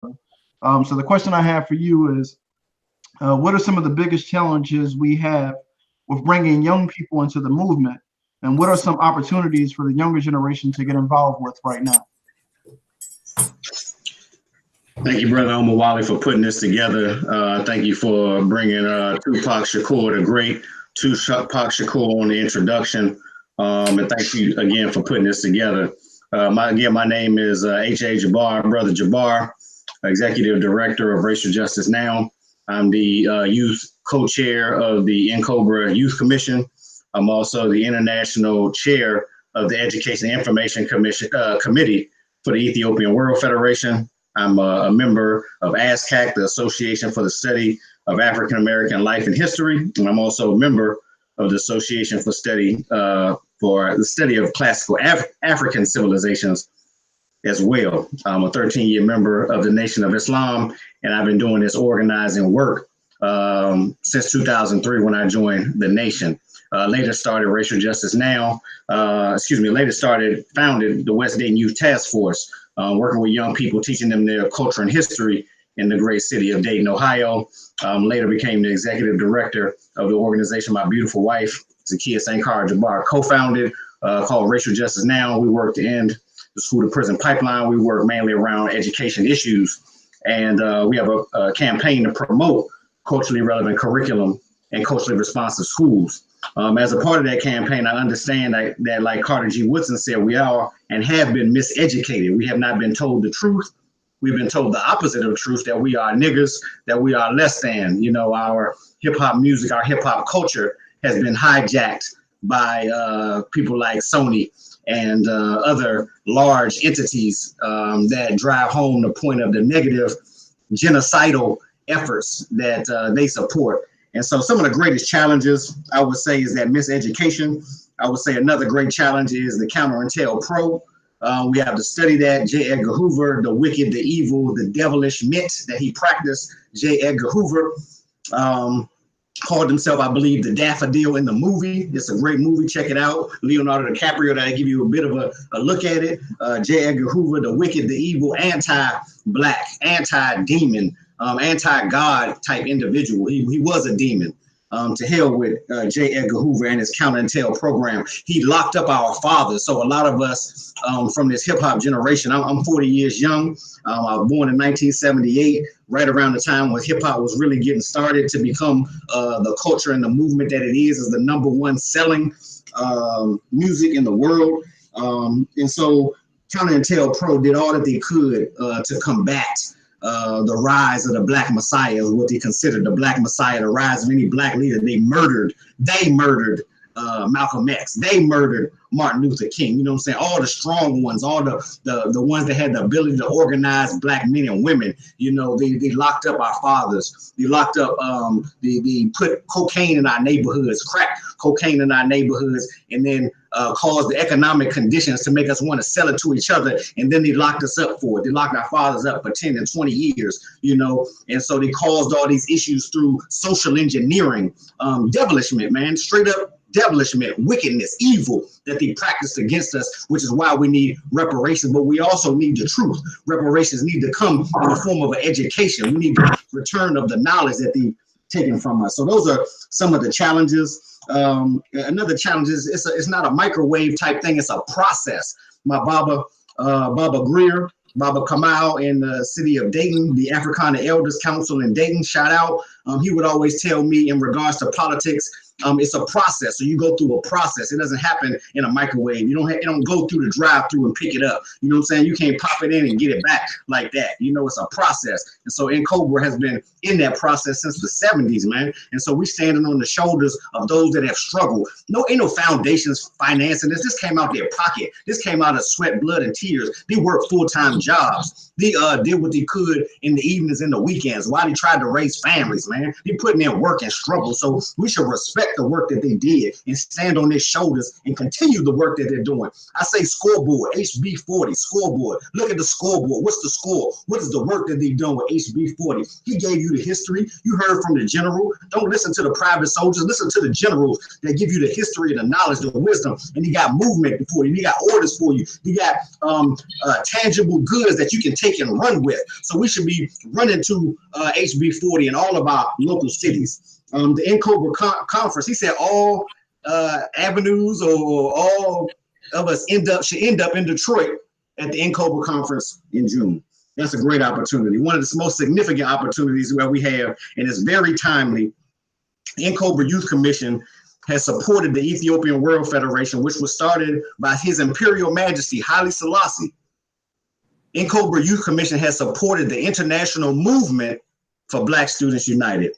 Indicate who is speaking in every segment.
Speaker 1: So the question I have for you is, what are some of the biggest challenges we have with bringing young people into the movement? And what are some opportunities for the younger generation to get involved with right now?
Speaker 2: Thank you, Brother Omawali, for putting this together. Thank you for bringing Tupac Shakur, the great Tupac Shakur, on the introduction. And thank you again for putting this together. My name is H.A. Jabbar, Brother Jabbar, Executive Director of Racial Justice Now. I'm the youth co-chair of the NCOBRA Youth Commission. I'm also the international chair of the Education and Information Committee for the Ethiopian World Federation. I'm a member of ASCAC, the Association for the Study of African American Life and History, and I'm also a member of the Association for the Study of Classical African Civilizations as well. I'm a 13-year member of the Nation of Islam, and I've been doing this organizing work since 2003 when I joined the Nation. Later started Racial Justice Now, founded the West Dayton Youth Task Force, working with young people, teaching them their culture and history in the great city of Dayton, Ohio. Later became the executive director of the organization my beautiful wife, Zakiya St. Cara Jabbar, co-founded, called Racial Justice Now. We work to end the school to prison pipeline. We work mainly around education issues. And we have a campaign to promote culturally relevant curriculum and culturally responsive schools. As a part of that campaign, I understand that like Carter G. Woodson said, we are and have been miseducated. We have not been told the truth. We've been told the opposite of the truth, that we are niggers, that we are less than. You know, our hip hop music, our hip hop culture has been hijacked by people like Sony and other large entities that drive home the point of the negative genocidal efforts that they support. And so some of the greatest challenges, I would say, is that miseducation. I would say another great challenge is the counter intel pro. We have to study that. J. Edgar Hoover, the wicked, the evil, the devilish myth that he practiced. J. Edgar Hoover called himself, I believe, the Daffodil in the movie. It's a great movie. Check it out. Leonardo DiCaprio, that'll give you a bit of a look at it. J. Edgar Hoover, the wicked, the evil, anti-black, anti-demon, anti-God type individual. He was a demon. To hell with J. Edgar Hoover and his counter-intel program. He locked up our fathers. So a lot of us from this hip-hop generation, I'm 40 years young. I was born in 1978, right around the time when hip-hop was really getting started to become the culture and the movement that it is the #1 selling music in the world. And so Counter-Intel Pro did all that they could to combat the rise of the Black Messiah, what they considered the Black Messiah, the rise of any Black leader. They murdered Malcolm X. They murdered Martin Luther King. You know what I'm saying? All the strong ones, all the ones that had the ability to organize Black men and women. You know, they locked up our fathers. They locked up, they put cocaine in our neighborhoods, crack cocaine in our neighborhoods, and then caused the economic conditions to make us want to sell it to each other. And then they locked us up for it. They locked our fathers up for 10 and 20 years, you know. And so they caused all these issues through social engineering, devilishment, man, straight up devilishment, wickedness, evil that they practiced against us, which is why we need reparations. But we also need the truth. Reparations need to come in the form of an education. We need the return of the knowledge that they've taken from us. So those are some of the challenges. Another challenge is it's not a microwave type thing. It's a process. My Baba Greer, Baba Kamal in the city of Dayton, the Africana Elders Council in Dayton, shout out. He would always tell me in regards to politics, it's a process. So you go through a process. It doesn't happen in a microwave. You don't go through the drive-through and pick it up. You know what I'm saying? You can't pop it in and get it back like that. You know, it's a process. And so NCOBRA has been in that process since the 70s, man. And so we're standing on the shoulders of those that have struggled. Ain't no foundations financing this. This came out their pocket. This came out of sweat, blood, and tears. They work full-time jobs. They did what they could in the evenings and the weekends while they tried to raise families, man. They putting in work and struggle. So we should respect
Speaker 3: respect the work that they did and stand on their shoulders and continue the work that they're doing. I say scoreboard, HB40, scoreboard. Look at the scoreboard. What's the score? What is the work that they've done with HB40? He gave you the history. You heard from the general. Don't listen to the private soldiers. Listen to the generals that give you the history and the knowledge, the wisdom. And he got movement for you. He got orders for you. He got tangible goods that you can take and run with. So we should be running to HB40 in all of our local cities. The NCOBRA conference, he said all avenues or all of us should end up in Detroit at the NCOBRA conference in June. That's a great opportunity. One of the most significant opportunities where we have, and it's very timely. NCOBRA Youth Commission has supported the Ethiopian World Federation, which was started by His Imperial Majesty Haile Selassie. NCOBRA Youth Commission has supported the international movement for Black Students United.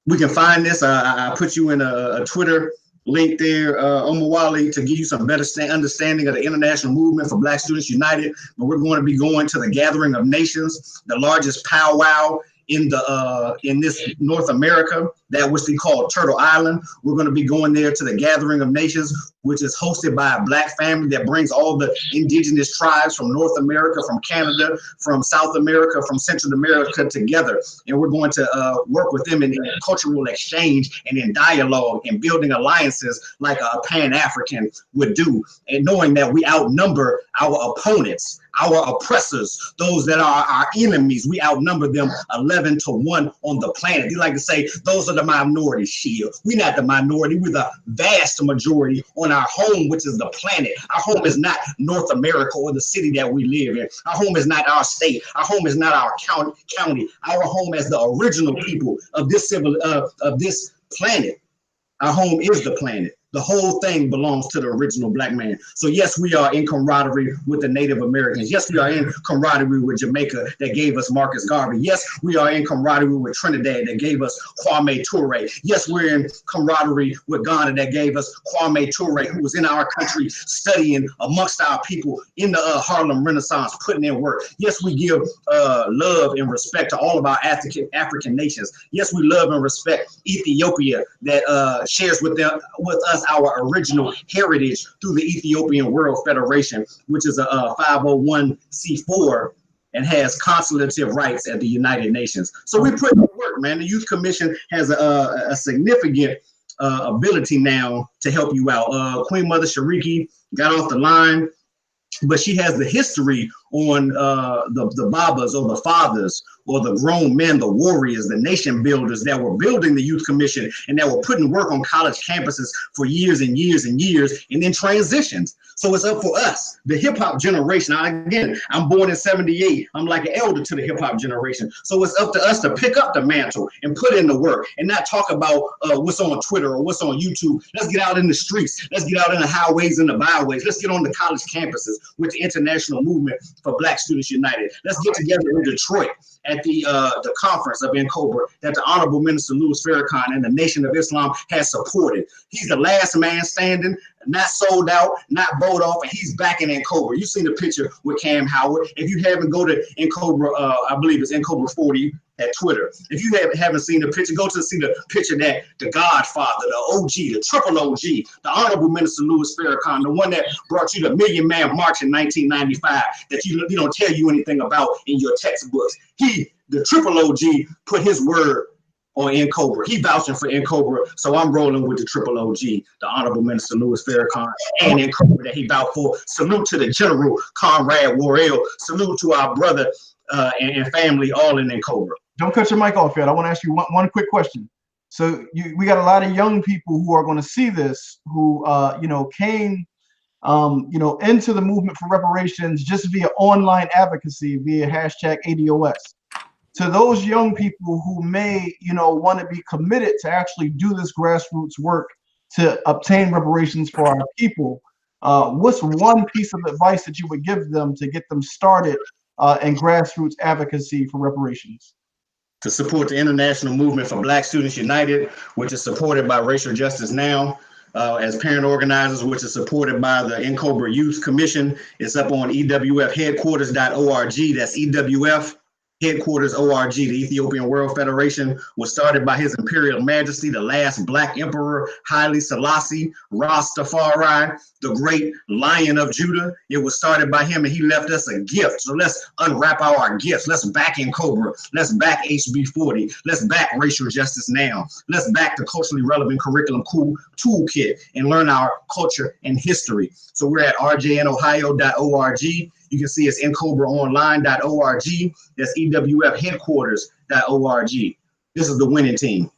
Speaker 3: We can find this. I put you in a Twitter link there, Omawali, to give you some better understanding of the international movement for Black Students United. But we're going to be going to the Gathering of Nations, the largest powwow in this North America, that which they call Turtle Island. We're going to be going there to the Gathering of Nations, which is hosted by a Black family that brings all the indigenous tribes from North America, from Canada, from South America, from Central America together. And we're going to work with them in cultural exchange and in dialogue and building alliances like a Pan-African would do, and knowing that we outnumber our opponents, our oppressors, those that are our enemies. We outnumber them 11-1 on the planet. They like to say, those are the minority shield. We're not the minority. We're the vast majority on our home, which is the planet. Our home is not North America or the city that we live in. Our home is not our state. Our home is not our county. Our home as the original people of this planet. Our home is the planet. The whole thing belongs to the original Black man. So yes, we are in camaraderie with the Native Americans. Yes, we are in camaraderie with Jamaica that gave us Marcus Garvey. Yes, we are in camaraderie with Trinidad that gave us Kwame Ture. Yes, we're in camaraderie with Ghana that gave us Kwame Ture, who was in our country studying amongst our people in the Harlem Renaissance, putting in work. Yes, we give love and respect to all of our African nations. Yes, we love and respect Ethiopia that shares with us our original heritage through the Ethiopian World Federation, which is a 501c4 and has consulative rights at the United Nations. So we put in work, man. The Youth Commission has a significant ability now to help you out. Queen Mother Shariki got off the line, but she has the history on the Babas or the fathers or the grown men, the warriors, the nation builders that were building the Youth Commission and that were putting work on college campuses for years and years and years, and then transitions. So it's up for us, the hip hop generation. Again, I'm born in '78. I'm like an elder to the hip hop generation. So it's up to us to pick up the mantle and put in the work and not talk about what's on Twitter or what's on YouTube. Let's get out in the streets. Let's get out in the highways and the byways. Let's get on the college campuses with the international movement for Black Students United. Let's get together in Detroit at the conference of NCOBRA that the Honorable Minister Louis Farrakhan and the Nation of Islam has supported. He's the last man standing, not sold out, not bowed off, and he's back in NCOBRA. You've seen the picture with Cam Howard. If you haven't, go to NCOBRA, I believe it's NCOBRA 40 at Twitter. If you haven't seen the picture, go to see the picture that the Godfather, the OG, the triple OG, the Honorable Minister Louis Farrakhan, the one that brought you the Million Man March in 1995 that you don't tell you anything about in your textbooks. He, the triple OG, put his word on NCOBRA. He vouching for NCOBRA, so I'm rolling with the triple OG, the Honorable Minister Louis Farrakhan, and NCOBRA that he vouched for. Salute to the General Conrad Worrell. Salute to our brother and family, all in NCOBRA.
Speaker 1: Don't cut your mic off yet. I want to ask you one quick question. So we got a lot of young people who are going to see this, who came into the movement for reparations just via online advocacy, via hashtag ADOS. To those young people who may want to be committed to actually do this grassroots work to obtain reparations for our people, what's one piece of advice that you would give them to get them started in grassroots advocacy for reparations?
Speaker 2: To support the international movement for Black Students United, which is supported by Racial Justice Now, as parent organizers, which is supported by the NCOBRA Youth Commission. It's up on EWFheadquarters.org. That's EWF Headquarters ORG, the Ethiopian World Federation, was started by His Imperial Majesty, the last Black Emperor, Haile Selassie, Rastafari, the great Lion of Judah. It was started by him, and he left us a gift. So let's unwrap our gifts. Let's back NCOBRA. Let's back HB 40. Let's back racial justice now. Let's back the culturally relevant curriculum toolkit and learn our culture and history. So we're at rjnohio.org. You can see it's NCOBRAonline.org. That's EWFheadquarters.org. This is the winning team.